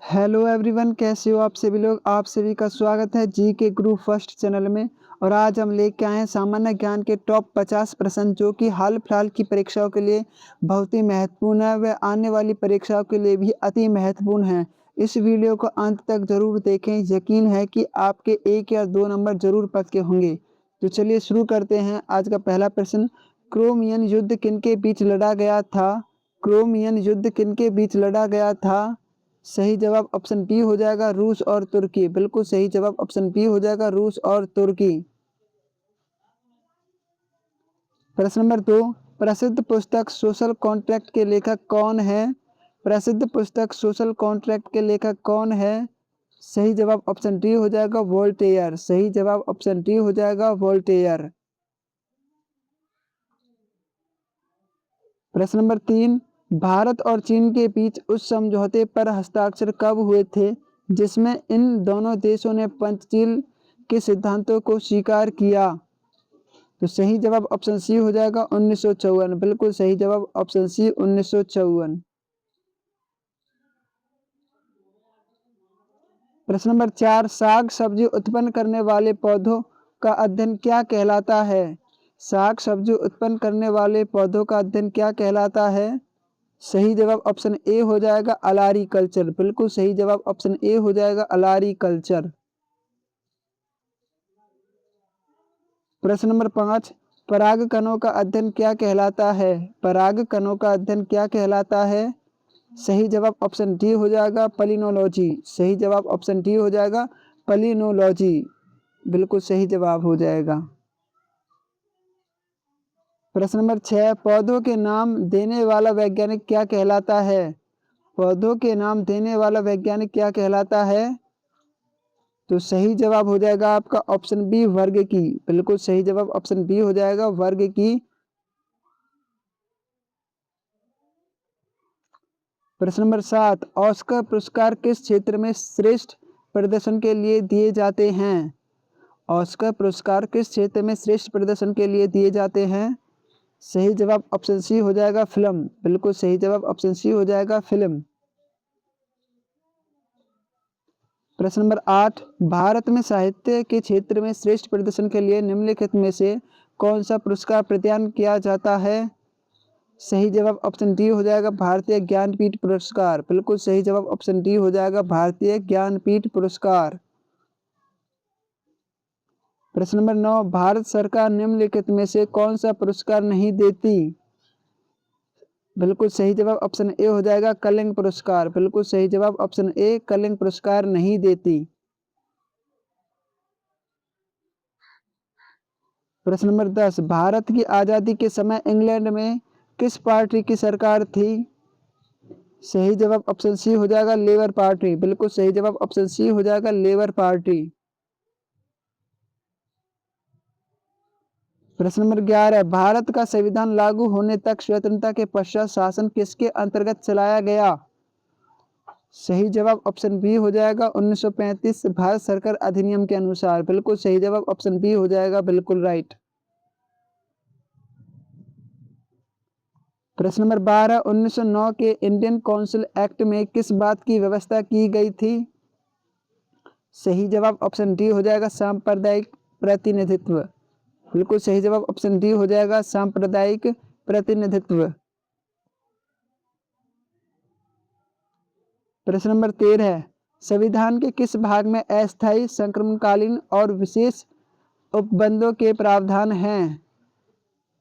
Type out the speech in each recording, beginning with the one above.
Hello everyone, कैसे हो आप सभी लोग। आप सभी का स्वागत है जी के ग्रुप फर्स्ट चैनल में। और आज हम लेके आए हैं सामान्य ज्ञान के टॉप 50 प्रश्न, जो कि हाल फिलहाल की परीक्षाओं के लिए बहुत ही महत्वपूर्ण है व आने वाली परीक्षाओं के लिए भी अति महत्वपूर्ण है। इस वीडियो को अंत तक जरूर देखें, यकीन है कि आपके 1 या 2 नंबर जरूर पक्के होंगे। तो चलिए शुरू करते हैं। आज का पहला प्रश्न, क्रोमियन युद्ध किनके बीच लड़ा गया था। क्रोमियन युद्ध किनके बीच लड़ा गया था। सही जवाब ऑप्शन बी हो जाएगा, रूस और तुर्की। बिल्कुल सही जवाब ऑप्शन बी हो जाएगा, रूस और तुर्की। प्रश्न नंबर 2, प्रसिद्ध पुस्तक सोशल कॉन्ट्रैक्ट के लेखक कौन है। प्रसिद्ध पुस्तक सोशल कॉन्ट्रैक्ट के लेखक कौन है। सही जवाब ऑप्शन डी हो जाएगा, वोल्टेयर। सही जवाब ऑप्शन डी हो जाएगा, वोल्टेयर। प्रश्न नंबर 3, भारत और चीन के बीच उस समझौते पर हस्ताक्षर कब हुए थे जिसमें इन दोनों देशों ने पंचशील के सिद्धांतों को स्वीकार किया। तो सही जवाब ऑप्शन सी हो जाएगा, 1954। बिल्कुल सही जवाब ऑप्शन सी, 1954। प्रश्न नंबर 4, साग सब्जी उत्पन्न करने वाले पौधों का अध्ययन क्या कहलाता है। साग सब्जी उत्पन्न करने वाले पौधों का अध्ययन क्या कहलाता है। सही जवाब ऑप्शन ए हो जाएगा, अलारी कल्चर। बिल्कुल सही जवाब ऑप्शन ए हो जाएगा, अलारी कल्चर। प्रश्न नंबर 5, परागकणों का अध्ययन क्या कहलाता है। परागकणों का अध्ययन क्या कहलाता है। सही जवाब ऑप्शन डी हो जाएगा, पलिनोलॉजी। सही जवाब ऑप्शन डी हो जाएगा, पलिनोलॉजी। बिल्कुल सही जवाब हो जाएगा। प्रश्न नंबर 6, पौधों के नाम देने वाला वैज्ञानिक क्या कहलाता है। पौधों के नाम देने वाला वैज्ञानिक क्या कहलाता है। तो सही जवाब हो जाएगा आपका ऑप्शन बी, वर्ग की। बिल्कुल सही जवाब ऑप्शन बी हो जाएगा, वर्ग की। प्रश्न नंबर 7, ऑस्कर पुरस्कार किस क्षेत्र में श्रेष्ठ प्रदर्शन के लिए दिए जाते हैं। ऑस्कर पुरस्कार किस क्षेत्र में श्रेष्ठ प्रदर्शन के लिए दिए जाते हैं। सही जवाब ऑप्शन सी हो जाएगा, फिल्म। बिल्कुल सही जवाब ऑप्शन सी हो जाएगा, फिल्म। प्रश्न नंबर 8, भारत में साहित्य के क्षेत्र में श्रेष्ठ प्रदर्शन के लिए निम्नलिखित में से कौन सा पुरस्कार प्रदान किया जाता है। सही जवाब ऑप्शन डी हो जाएगा, भारतीय ज्ञानपीठ पुरस्कार। बिल्कुल सही जवाब ऑप्शन डी हो जाएगा, भारतीय ज्ञानपीठ पुरस्कार। प्रश्न नंबर 9, भारत सरकार निम्नलिखित में से कौन सा पुरस्कार नहीं देती। बिल्कुल सही जवाब ऑप्शन ए हो जाएगा, कलिंग पुरस्कार। बिल्कुल सही जवाब ऑप्शन ए, कलिंग पुरस्कार नहीं देती। प्रश्न नंबर 10, भारत की आज़ादी के समय इंग्लैंड में किस पार्टी की सरकार थी। सही जवाब ऑप्शन सी हो जाएगा, लेबर पार्टी। बिल्कुल सही जवाब ऑप्शन सी हो जाएगा, लेबर पार्टी। प्रश्न नंबर 11, भारत का संविधान लागू होने तक स्वतंत्रता के पश्चात शासन किसके अंतर्गत चलाया गया। सही जवाब ऑप्शन बी हो जाएगा, 1935 भारत सरकार अधिनियम के अनुसार। बिल्कुल सही जवाब ऑप्शन बी हो जाएगा, बिल्कुल राइट। प्रश्न नंबर 12, 1909 के इंडियन काउंसिल एक्ट में किस बात की व्यवस्था की गई थी। सही जवाब ऑप्शन डी हो जाएगा, सांप्रदायिक प्रतिनिधित्व। बिल्कुल सही जवाब ऑप्शन डी हो जाएगा, सांप्रदायिक प्रतिनिधित्व। प्रश्न नंबर 13, संविधान के किस भाग में अस्थायी, संक्रमणकालीन और विशेष उपबंधों के प्रावधान हैं।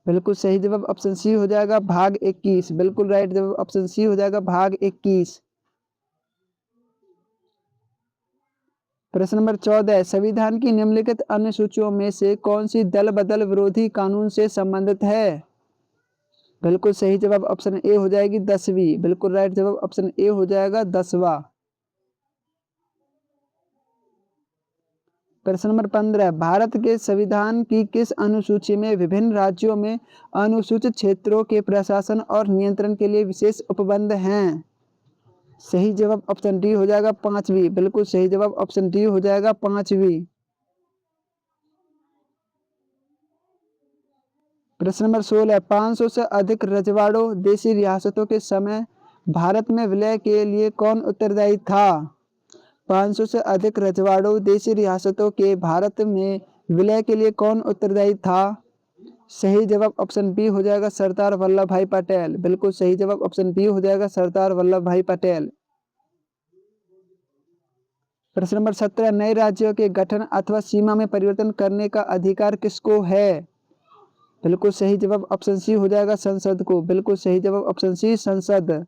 बिल्कुल सही जवाब ऑप्शन सी हो जाएगा, भाग 21। बिल्कुल राइट जवाब ऑप्शन सी हो जाएगा, भाग 21। प्रश्न नंबर 14, संविधान की निम्नलिखित अनुसूचियों में से कौन सी दल बदल विरोधी कानून से संबंधित है। बिल्कुल सही जवाब ऑप्शन ए हो जाएगी, 10वीं। बिल्कुल राइट जवाब ऑप्शन ए हो जाएगा, 10वां। प्रश्न नंबर 15, भारत के संविधान की किस अनुसूची में विभिन्न राज्यों में अनुसूचित क्षेत्रों के प्रशासन और नियंत्रण के लिए विशेष उपबंध हैं। सही जवाब ऑप्शन डी हो जाएगा, 5वीं। बिल्कुल सही जवाब ऑप्शन डी हो जाएगा, 5वीं। प्रश्न नंबर 16, 500 से अधिक रजवाड़ों देशी रियासतों के समय भारत में विलय के लिए कौन उत्तरदायी था? 500 से अधिक रजवाड़ों देशी रियासतों के भारत में विलय के लिए कौन उत्तरदायी था? सही जवाब ऑप्शन बी हो जाएगा सरदार वल्लभ भाई पटेल। बिल्कुल सही जवाब ऑप्शन बी हो जाएगा सरदार वल्लभ भाई पटेल। प्रश्न नंबर 17, नए राज्यों के गठन अथवा सीमा में परिवर्तन करने का अधिकार किसको है? बिल्कुल सही जवाब ऑप्शन सी हो जाएगा संसद को। बिल्कुल सही जवाब ऑप्शन सी संसद।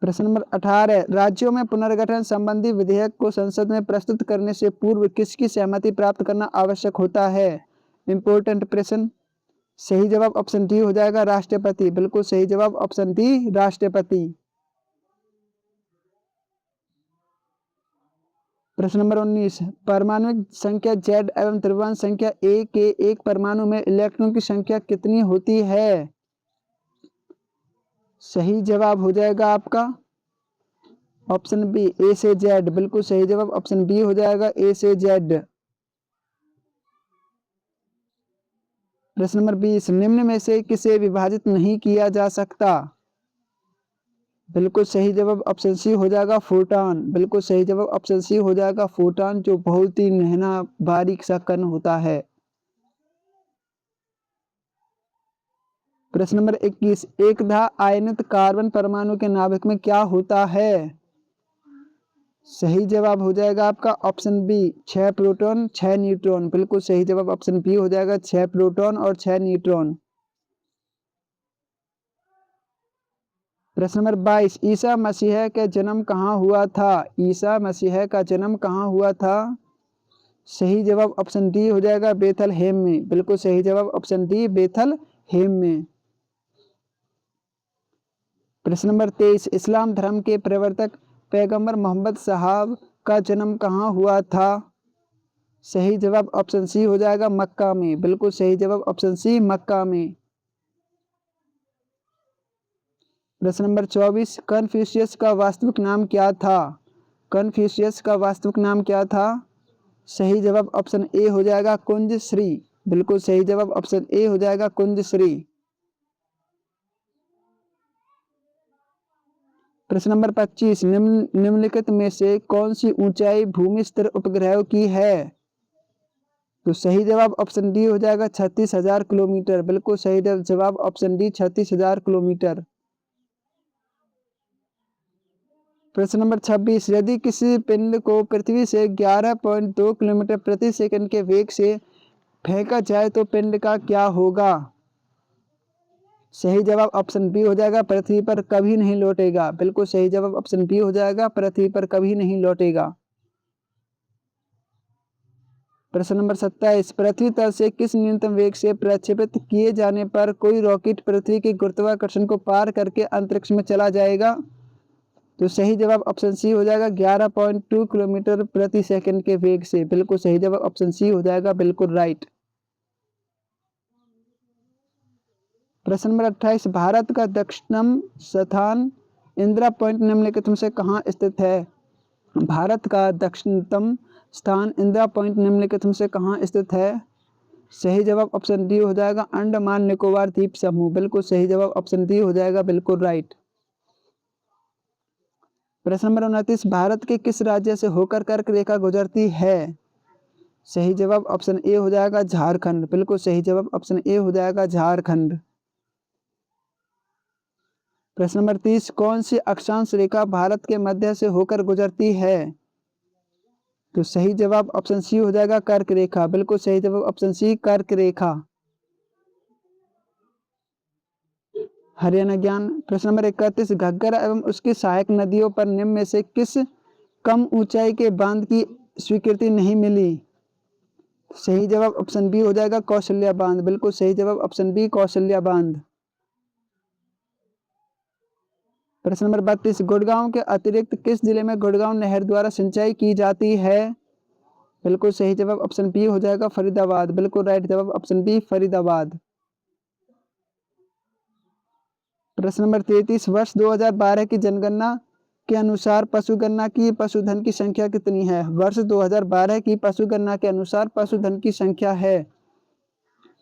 प्रश्न नंबर 18, राज्यों में पुनर्गठन संबंधी विधेयक को संसद में प्रस्तुत करने से पूर्व किसकी सहमति प्राप्त करना आवश्यक होता है? इंपॉर्टेंट प्रश्न। सही जवाब ऑप्शन डी हो जाएगा राष्ट्रपति। बिल्कुल सही जवाब ऑप्शन डी राष्ट्रपति। प्रश्न नंबर 19, परमाणु संख्या Z एवं द्रव्यमान संख्या A के एक परमाणु में इलेक्ट्रॉन की संख्या कितनी होती है? सही जवाब हो जाएगा आपका ऑप्शन बी A से Z। बिल्कुल सही जवाब ऑप्शन बी हो जाएगा A से Z। प्रश्न नंबर 20, निम्न में से किसे विभाजित नहीं किया जा सकता? बिल्कुल सही जवाब ऑप्शन सी हो जाएगा फोटॉन। बिल्कुल सही जवाब ऑप्शन सी हो जाएगा फोटॉन, जो बहुत ही नन्हा बारीक सा कण होता है। प्रश्न नंबर 21, एकधा आयनित कार्बन परमाणु के नाभिक में क्या होता है? सही जवाब हो जाएगा आपका ऑप्शन बी 6 प्रोटॉन 6 न्यूट्रॉन। बिल्कुल सही जवाब ऑप्शन बी हो जाएगा 6 प्रोटॉन और 6 न्यूट्रॉन। प्रश्न नंबर 22, ईसा मसीह का जन्म कहाँ हुआ था? ईसा मसीह का जन्म कहाँ हुआ था? सही जवाब ऑप्शन डी हो जाएगा बेथलहेम में। बिल्कुल सही जवाब ऑप्शन डी बेथलहेम में। प्रश्न नंबर 23, इस्लाम धर्म के प्रवर्तक पैगंबर मोहम्मद साहब का जन्म कहाँ हुआ था? सही जवाब ऑप्शन सी हो जाएगा मक्का में। बिल्कुल सही जवाब ऑप्शन सी मक्का में। प्रश्न नंबर 24, कन्फ्यूशियस का वास्तविक नाम क्या था? कन्फ्यूशियस का वास्तविक नाम क्या था? सही जवाब ऑप्शन ए हो जाएगा कुंज श्री। बिल्कुल सही जवाब ऑप्शन ए हो जाएगा कुंज श्री। प्रश्न नंबर 25, निम्नलिखित में से कौन सी ऊंचाई भूमि स्तर उपग्रहों की है? तो सही जवाब ऑप्शन डी हो जाएगा 36,000 किलोमीटर। बिल्कुल सही जवाब ऑप्शन डी 36,000 किलोमीटर। प्रश्न नंबर 26, यदि किसी पिंड को पृथ्वी से 11.2 किलोमीटर प्रति सेकंड के वेग से फेंका जाए तो पिंड का क्या होगा? सही जवाब ऑप्शन बी हो जाएगा पृथ्वी पर कभी नहीं लौटेगा। बिल्कुल सही जवाब ऑप्शन बी हो जाएगा पृथ्वी पर कभी नहीं लौटेगा। प्रश्न नंबर 27, पृथ्वी तल से किस न्यूनतम वेग से प्रक्षेपित किए जाने पर कोई रॉकेट पृथ्वी के गुरुत्वाकर्षण को पार करके अंतरिक्ष में चला जाएगा? तो सही जवाब ऑप्शन सी हो जाएगा 11.2 किलोमीटर प्रति सेकंड के वेग से। बिल्कुल सही जवाब ऑप्शन सी हो जाएगा बिल्कुल राइट। प्रश्न नंबर 28, भारत का दक्षिणतम स्थान इंदिरा पॉइंट निम्नलिखित में से कहाँ स्थित है? भारत का दक्षिणतम स्थान इंदिरा पॉइंट निम्नलिखित में से कहाँ स्थित है? सही जवाब ऑप्शन डी हो जाएगा अंडमान निकोबार द्वीप समूह। बिल्कुल सही जवाब ऑप्शन डी हो जाएगा बिल्कुल राइट। प्रश्न नंबर 29, भारत के किस राज्य से होकर कर्क रेखा गुजरती है? सही जवाब ऑप्शन ए हो जाएगा झारखंड। बिल्कुल सही जवाब ऑप्शन ए हो जाएगा झारखंड। प्रश्न नंबर 30, कौन सी अक्षांश रेखा भारत के मध्य से होकर गुजरती है? तो सही जवाब ऑप्शन सी हो जाएगा कर्क रेखा। बिल्कुल सही जवाब ऑप्शन सी कर्क रेखा। हरियाणा ज्ञान। प्रश्न नंबर 31, घग्गर एवं उसकी सहायक नदियों पर निम्न में से किस कम ऊंचाई के बांध की स्वीकृति नहीं मिली? सही जवाब ऑप्शन बी हो जाएगा कौशल्या बांध। बिल्कुल सही जवाब ऑप्शन बी कौशल्या बांध। प्रश्न नंबर 32, गुड़गांव के अतिरिक्त किस जिले में गुड़गांव नहर द्वारा सिंचाई की जाती है? बिल्कुल सही जवाब ऑप्शन बी हो जाएगा फरीदाबाद। बिल्कुल राइट जवाब ऑप्शन बी फरीदाबाद। प्रश्न नंबर 33, वर्ष 2012 की जनगणना के अनुसार पशुगणना की पशुधन की संख्या कितनी है? वर्ष 2012 की पशुगणना के अनुसार पशुधन की संख्या है।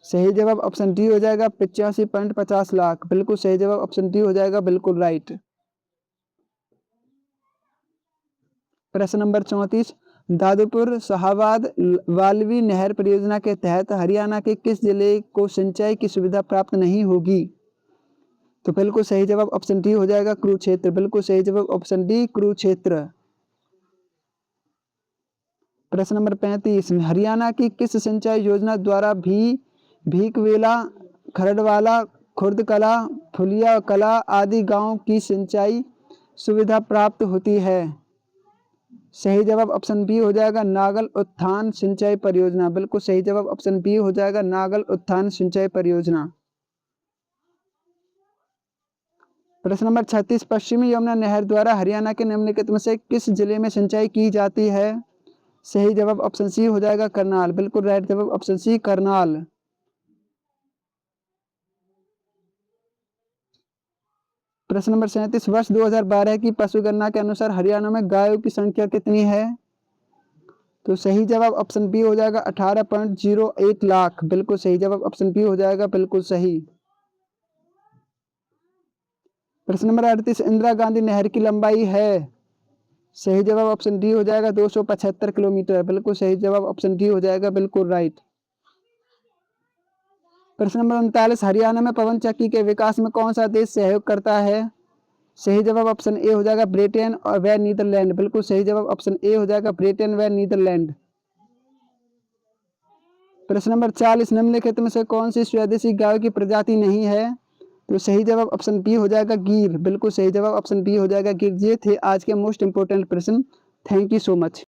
सही जवाब ऑप्शन डी हो जाएगा 85.50 लाख। बिल्कुल सही जवाब ऑप्शन डी हो जाएगा, बिल्कुल राइट। प्रश्न नंबर 34, दादुपुर शाहाबाद वाल्वी नहर परियोजना के तहत हरियाणा के किस जिले को सिंचाई की सुविधा प्राप्त नहीं होगी? तो बिल्कुल सही जवाब ऑप्शन डी हो जाएगा, कुरुक्षेत्र। बिल्कुल सही जवाब ऑप्शन डी, कुरुक्षेत्र। प्रश्न नंबर 35, हरियाणा की किस सिंचाई योजना द्वारा भीकवेला, खरड़वाला, खुर्दकला, फुलिया कला आदि गांव की सिंचाई सुविधा प्राप्त होती है? सही जवाब ऑप्शन बी हो जाएगा, नागल उत्थान सिंचाई परियोजना। बिल्कुल सही जवाब ऑप्शन बी हो जाएगा, नागल उत्थान सिंचाई परियोजना। प्रश्न नंबर 36, पश्चिमी यमुना नहर द्वारा हरियाणा के निम्नलिखित में से किस जिले में सिंचाई की जाती है? सही जवाब ऑप्शन सी हो जाएगा, करनाल। बिल्कुल राइट जवाब ऑप्शन सी, करनाल। प्रश्न नंबर 37, वर्ष 2012 की पशुगणना के अनुसार हरियाणा में गायों की संख्या कितनी है? तो सही जवाब ऑप्शन बी हो जाएगा, 18.08 लाख। बिल्कुल सही जवाब ऑप्शन बी हो जाएगा, बिल्कुल सही। प्रश्न नंबर 38, इंदिरा गांधी नहर की लंबाई है? सही जवाब ऑप्शन डी हो जाएगा, 275 किलोमीटर। बिल्कुल सही जवाब ऑप्शन डी हो जाएगा, बिल्कुल राइट। प्रश्न नंबर 39, हरियाणा में पवन चक्की के विकास में कौन सा देश सहयोग करता है? सही जवाब ऑप्शन ए हो जाएगा, ब्रिटेन और व नीदरलैंड। बिल्कुल सही जवाब ऑप्शन ए हो जाएगा, ब्रिटेन व नीदरलैंड। प्रश्न नंबर 40, निम्नलिखित में से कौन सी स्वदेशी गाय की प्रजाति नहीं है? तो सही जवाब ऑप्शन बी हो जाएगा, गिर। बिल्कुल सही जवाब ऑप्शन बी हो जाएगा, गिर। ये थे आज के मोस्ट इंपोर्टेंट प्रश्न। Thank you so much.